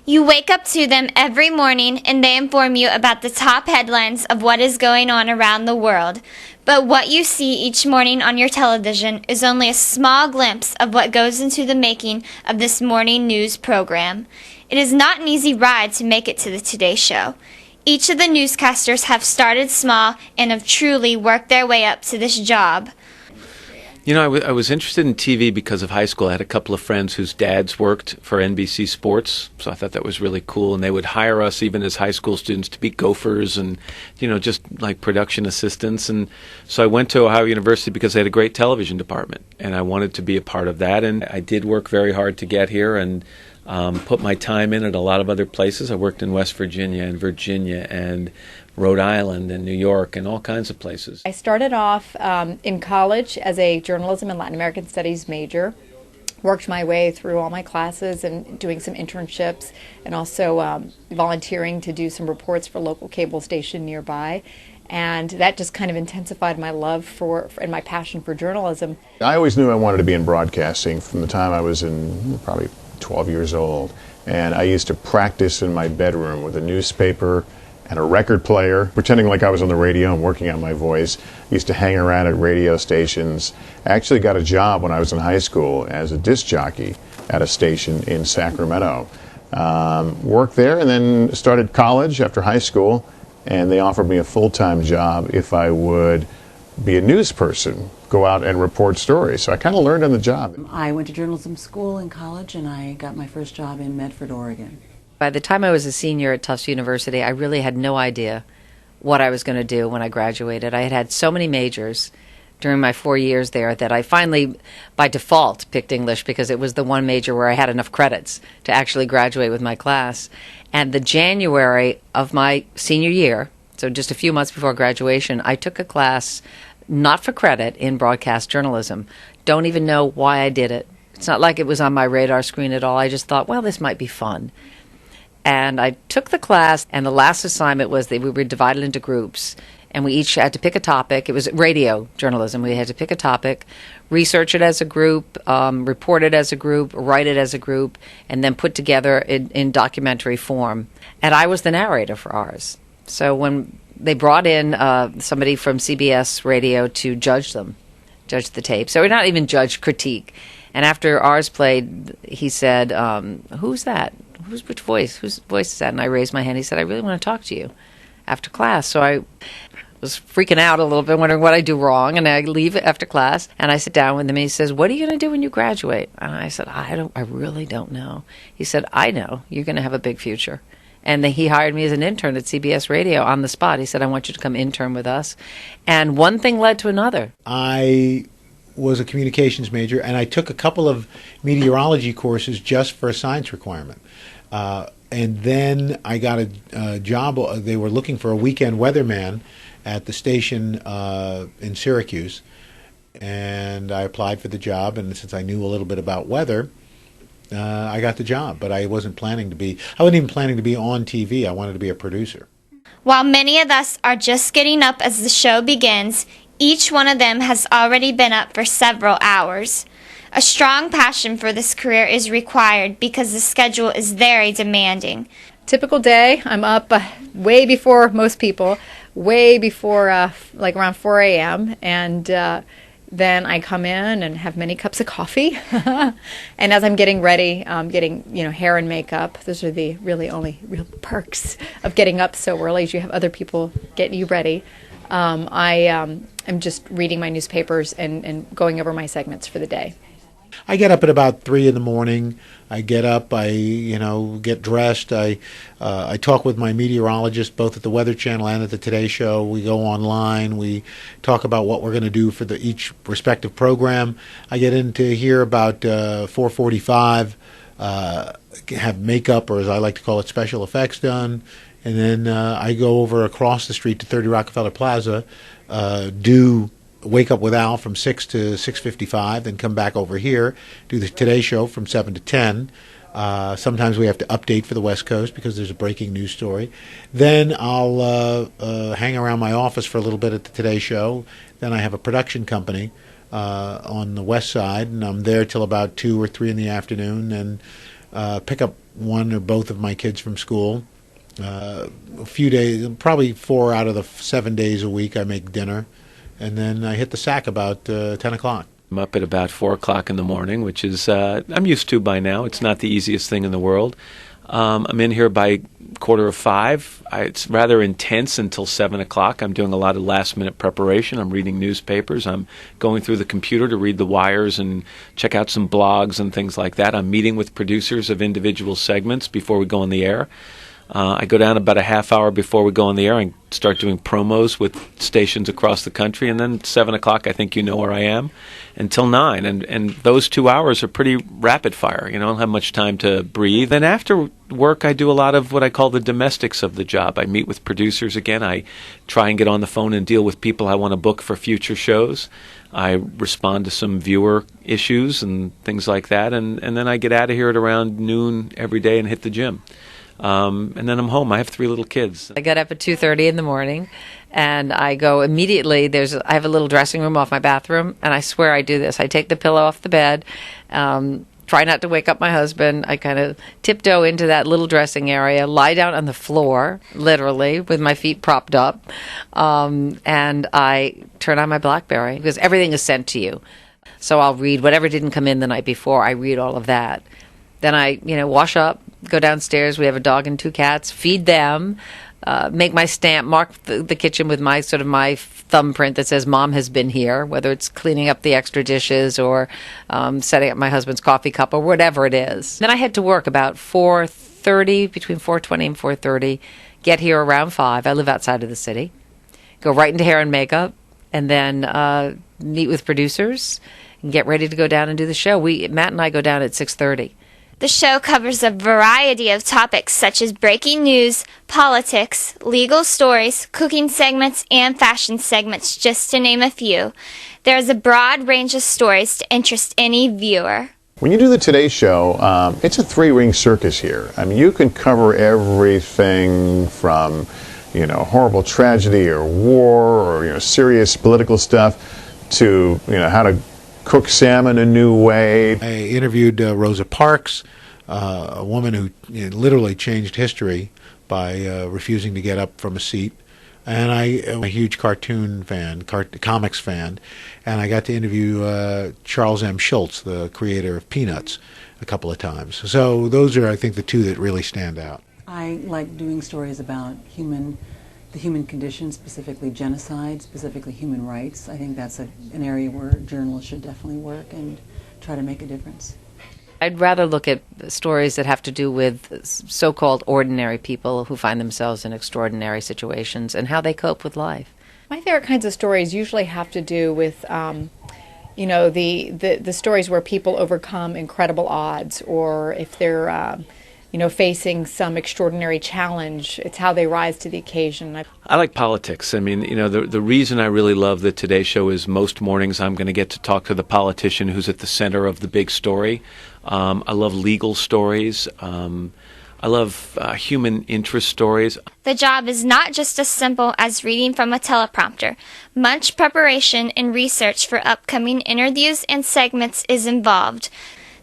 You wake up to them every morning and they inform you about the top headlines of what is going on around the world. But what you see each morning on your television is only a small glimpse of what goes into the making of this morning news program. It is not an easy ride to make it to the Today Show. Each of the newscasters have started small and have truly worked their way up to this job. You know, I was interested in TV because of high school. I had a couple of friends whose dads worked for NBC Sports, so I thought that was really cool. And they would hire us, even as high school students, to be gophers and, you know, just like production assistants. And so I went to Ohio University because they had a great television department, and I wanted to be a part of that. And I did work very hard to get here and put my time in at a lot of other places. I worked in West Virginia and Rhode Island and New York and all kinds of places. I started off in college as a journalism and Latin American studies major, worked my way through all my classes and doing some internships and also volunteering to do some reports for a local cable station nearby. And that just kind of intensified my love for and my passion for journalism. I always knew I wanted to be in broadcasting from the time I was in probably 12 years old. And I used to practice in my bedroom with a newspaper and a record player, pretending like I was on the radio and working on my voice. I used to hang around at radio stations. I actually got a job when I was in high school as a disc jockey at a station in Sacramento. Worked there and then started college after high school, and they offered me a full-time job if I would be a news person, go out and report stories. So I kind of learned on the job. I went to journalism school in college, and I got my first job in Medford, Oregon. By the time I was a senior at Tufts University, I really had no idea what I was going to do when I graduated. I had had so many majors during my 4 years there that I finally, by default, picked English because it was the one major where I had enough credits to actually graduate with my class. And the January of my senior year, so just a few months before graduation, I took a class not for credit in broadcast journalism. Don't even know why I did it. It's not like it was on my radar screen at all. I just thought, well, this might be fun. And I took the class, and the last assignment was that we were divided into groups, and we each had to pick a topic. It was radio journalism. We had to pick a topic, research it as a group, report it as a group, write it as a group, and then put together in documentary form. And I was the narrator for ours. So when they brought in somebody from CBS Radio to judge the tape. So we're not even judge, critique. And after ours played, he said, who's that? Which voice? Whose voice is that? And I raised my hand. He said, I really want to talk to you after class. So I was freaking out a little bit, wondering what I do wrong. And I leave after class, and I sit down with him, and he says, what are you going to do when you graduate? And I said, I really don't know. He said, I know. You're going to have a big future. And then he hired me as an intern at CBS Radio on the spot. He said, I want you to come intern with us. And one thing led to another. I was a communications major, and I took a couple of meteorology courses just for a science requirement. And then I got a job. They were looking for a weekend weatherman at the station in Syracuse, and I applied for the job. And since I knew a little bit about weather, I got the job. But I wasn't planning to be. I wasn't even planning to be on TV. I wanted to be a producer. While many of us are just getting up as the show begins, each one of them has already been up for several hours. A strong passion for this career is required because the schedule is very demanding. Typical day, I'm up way before most people, way before like around 4 a.m. And then I come in and have many cups of coffee. And as I'm getting ready, getting hair and makeup, those are the really only real perks of getting up so early. Is you have other people getting you ready. I'm just reading my newspapers and going over my segments for the day. I get up at about 3 in the morning. I get up, I get dressed. I talk with my meteorologist both at the Weather Channel and at the Today Show. We go online. We talk about what we're going to do for each respective program. I get in to hear about 4:45, have makeup, or as I like to call it, special effects done. And then I go over across the street to 30 Rockefeller Plaza, do Wake Up with Al from 6 to 6:55, then come back over here, do the Today Show from 7 to 10. Sometimes we have to update for the West Coast because there's a breaking news story. Then I'll hang around my office for a little bit at the Today Show. Then I have a production company on the west side, and I'm there till about 2 or 3 in the afternoon. And pick up one or both of my kids from school. A few days, probably 4 out of the 7 days a week, I make dinner, and then I hit the sack about 10 o'clock. I'm up at about 4 o'clock in the morning, which is I'm used to by now. It's not the easiest thing in the world. I'm in here by 4:45. It's rather intense until 7 o'clock. I'm doing a lot of last-minute preparation. I'm reading newspapers. I'm going through the computer to read the wires and check out some blogs and things like that. I'm meeting with producers of individual segments before we go on the air. I go down about a half hour before we go on the air and start doing promos with stations across the country. And then 7 o'clock, I think you know where I am, until 9. And those 2 hours are pretty rapid fire. You know, I don't have much time to breathe. And after work, I do a lot of what I call the domestics of the job. I meet with producers again. I try and get on the phone and deal with people I want to book for future shows. I respond to some viewer issues and things like that. And then I get out of here at around noon every day and hit the gym. And then I'm home. I have 3 little kids. I get up at 2:30 in the morning, and I go immediately. I have a little dressing room off my bathroom, and I swear I do this. I take the pillow off the bed, try not to wake up my husband. I kind of tiptoe into that little dressing area, lie down on the floor, literally, with my feet propped up, and I turn on my BlackBerry, because everything is sent to you. So I'll read whatever didn't come in the night before. I read all of that. Then I, wash up, go downstairs. We have a dog and 2 cats. Feed them. Make my stamp. Mark the kitchen with my thumbprint that says "Mom has been here." Whether it's cleaning up the extra dishes or setting up my husband's coffee cup or whatever it is. Then I head to work about 4:30, between 4:20 and 4:30. Get here around 5. I live outside of the city. Go right into hair and makeup, and then meet with producers and get ready to go down and do the show. Matt and I go down at 6:30. The show covers a variety of topics such as breaking news, politics, legal stories, cooking segments, and fashion segments, just to name a few. There is a broad range of stories to interest any viewer. When you do the Today Show, it's a 3-ring circus here. I mean, you can cover everything from, horrible tragedy or war or, serious political stuff to, how to cook salmon a new way. I interviewed Rosa Parks, a woman who literally changed history by refusing to get up from a seat. And I am a huge cartoon fan, comics fan, and I got to interview Charles M. Schulz, the creator of Peanuts, a couple of times. So those are, I think, the 2 that really stand out. I like doing stories about the human condition, specifically genocide, specifically human rights. I think that's an area where journalists should definitely work and try to make a difference. I'd rather look at stories that have to do with so-called ordinary people who find themselves in extraordinary situations and how they cope with life. My favorite kinds of stories usually have to do with, the stories where people overcome incredible odds, or if they're, facing some extraordinary challenge. It's how they rise to the occasion. I like politics. I mean, the reason I really love the Today Show is most mornings I'm going to get to talk to the politician who's at the center of the big story. I love legal stories. I love human interest stories. The job is not just as simple as reading from a teleprompter. Much preparation and research for upcoming interviews and segments is involved.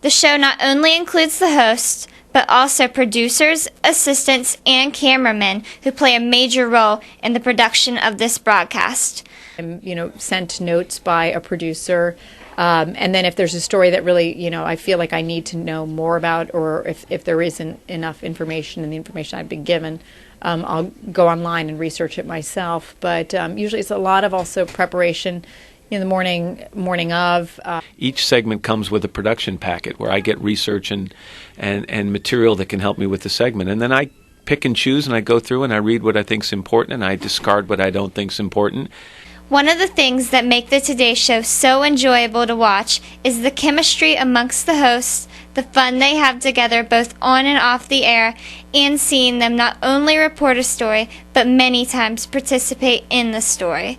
The show not only includes the hosts, but also producers, assistants, and cameramen who play a major role in the production of this broadcast. I'm, sent notes by a producer, and then if there's a story that really, I feel like I need to know more about, or if there isn't enough information in the information I've been given, I'll go online and research it myself. But usually it's a lot of also preparation in the morning of. Each segment comes with a production packet where I get research and material that can help me with the segment. And then I pick and choose, and I go through and I read what I think's important, and I discard what I don't think's important. One of the things that make the Today Show so enjoyable to watch is the chemistry amongst the hosts, the fun they have together both on and off the air, and seeing them not only report a story, but many times participate in the story.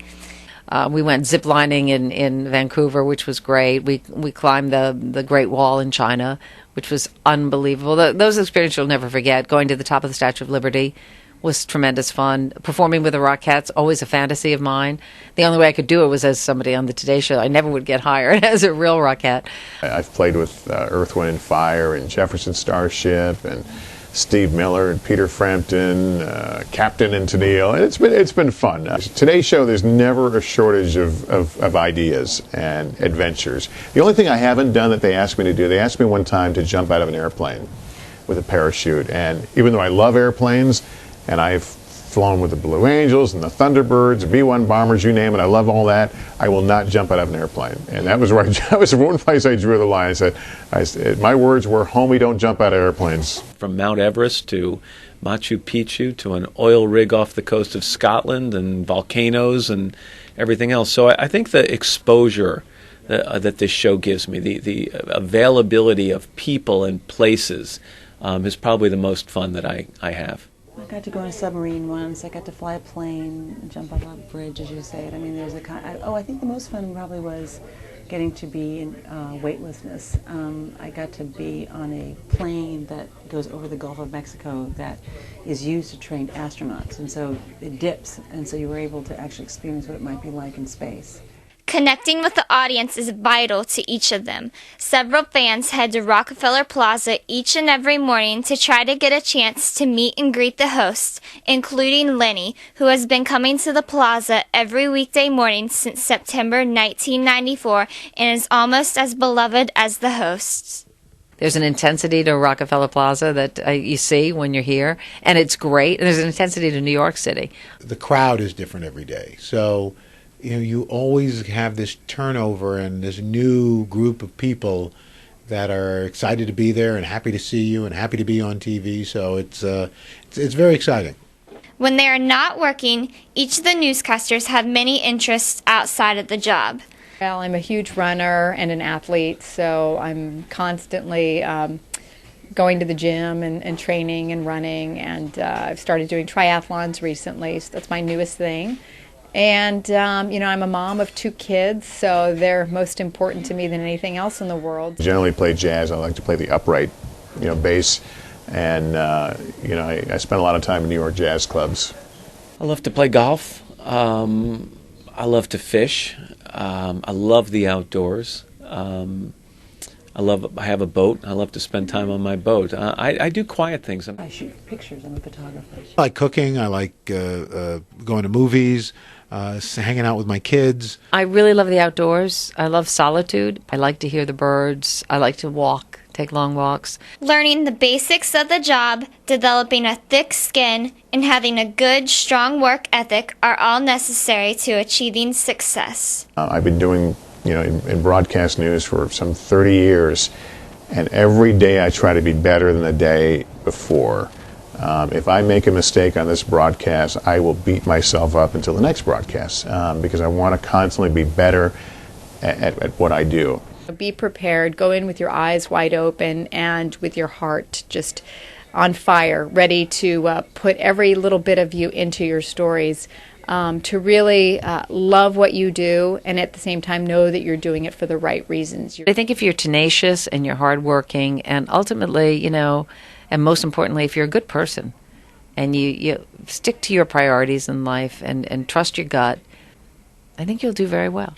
We went ziplining in Vancouver, which was great. We climbed the Great Wall in China, which was unbelievable. Those experiences you'll never forget. Going to the top of the Statue of Liberty was tremendous fun. Performing with the Rockettes, always a fantasy of mine. The only way I could do it was as somebody on the Today Show. I never would get hired as a real Rockette. I've played with Earth, Wind and Fire and Jefferson Starship and Steve Miller and Peter Frampton, Captain and Tennille. It's been fun. Today's Show, there's never a shortage of ideas and adventures. The only thing I haven't done that they asked me to do, they asked me one time to jump out of an airplane with a parachute. And even though I love airplanes, and I've flown with the Blue Angels and the Thunderbirds, B-1 bombers, you name it, I love all that, I will not jump out of an airplane. And that was right. That was one place I drew the line. I said, my words were, homie, don't jump out of airplanes. From Mount Everest to Machu Picchu to an oil rig off the coast of Scotland and volcanoes and everything else. So I think the exposure that this show gives me, the availability of people and places, is probably the most fun that I have. I got to go in a submarine once. I got to fly a plane, jump off a bridge, as you say it. I mean, there's I think the most fun probably was getting to be in weightlessness. I got to be on a plane that goes over the Gulf of Mexico that is used to train astronauts, and so it dips, and so you were able to actually experience what it might be like in space. Connecting with the audience is vital to each of them. Several fans head to Rockefeller Plaza each and every morning to try to get a chance to meet and greet the hosts, including Lenny, who has been coming to the plaza every weekday morning since September 1994 and is almost as beloved as the hosts. There's an intensity to Rockefeller Plaza that you see when you're here, and it's great. And there's an intensity to New York City. The crowd is different every day. So you always have this turnover and this new group of people that are excited to be there and happy to see you and happy to be on TV. So it's very exciting. When they are not working, each of the newscasters have many interests outside of the job. Well, I'm a huge runner and an athlete, so I'm constantly going to the gym and training and running, and I've started doing triathlons recently, so that's my newest thing. And, I'm a mom of 2 kids, so they're most important to me than anything else in the world. Generally play jazz. I like to play the upright, bass. And, I spend a lot of time in New York jazz clubs. I love to play golf. I love to fish. I love the outdoors. I have a boat. I love to spend time on my boat. I do quiet things. I shoot pictures. I'm a photographer. I like cooking. I like going to movies, hanging out with my kids. I really love the outdoors. I love solitude. I like to hear the birds. I like to walk, take long walks. Learning the basics of the job, developing a thick skin, and having a good, strong work ethic are all necessary to achieving success. I've been doing in broadcast news for some 30 years, and every day I try to be better than the day before. If I make a mistake on this broadcast, I will beat myself up until the next broadcast because I want to constantly be better at what I do. Be prepared, go in with your eyes wide open and with your heart just on fire, ready to put every little bit of you into your stories. To really love what you do and at the same time know that you're doing it for the right reasons. I think if you're tenacious and you're hardworking and ultimately, and most importantly, if you're a good person and you stick to your priorities in life and trust your gut, I think you'll do very well.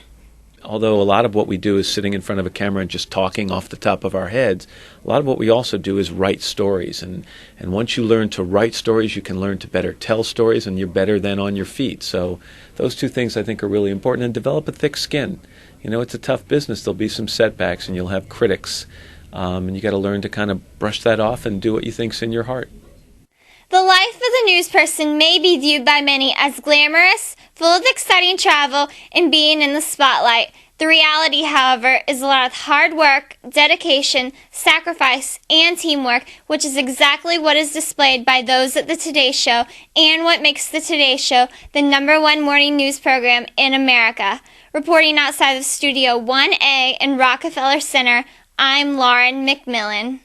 Although a lot of what we do is sitting in front of a camera and just talking off the top of our heads, a lot of what we also do is write stories. And once you learn to write stories, you can learn to better tell stories, and you're better then on your feet. So those 2 things I think are really important. And develop a thick skin. It's a tough business. There'll be some setbacks, and you'll have critics. And you got to learn to kind of brush that off and do what you think's in your heart. The life of the news person may be viewed by many as glamorous, full of exciting travel, and being in the spotlight. The reality, however, is a lot of hard work, dedication, sacrifice, and teamwork, which is exactly what is displayed by those at the Today Show and what makes the Today Show the #1 morning news program in America. Reporting outside of Studio 1A in Rockefeller Center, I'm Lauren McMillen.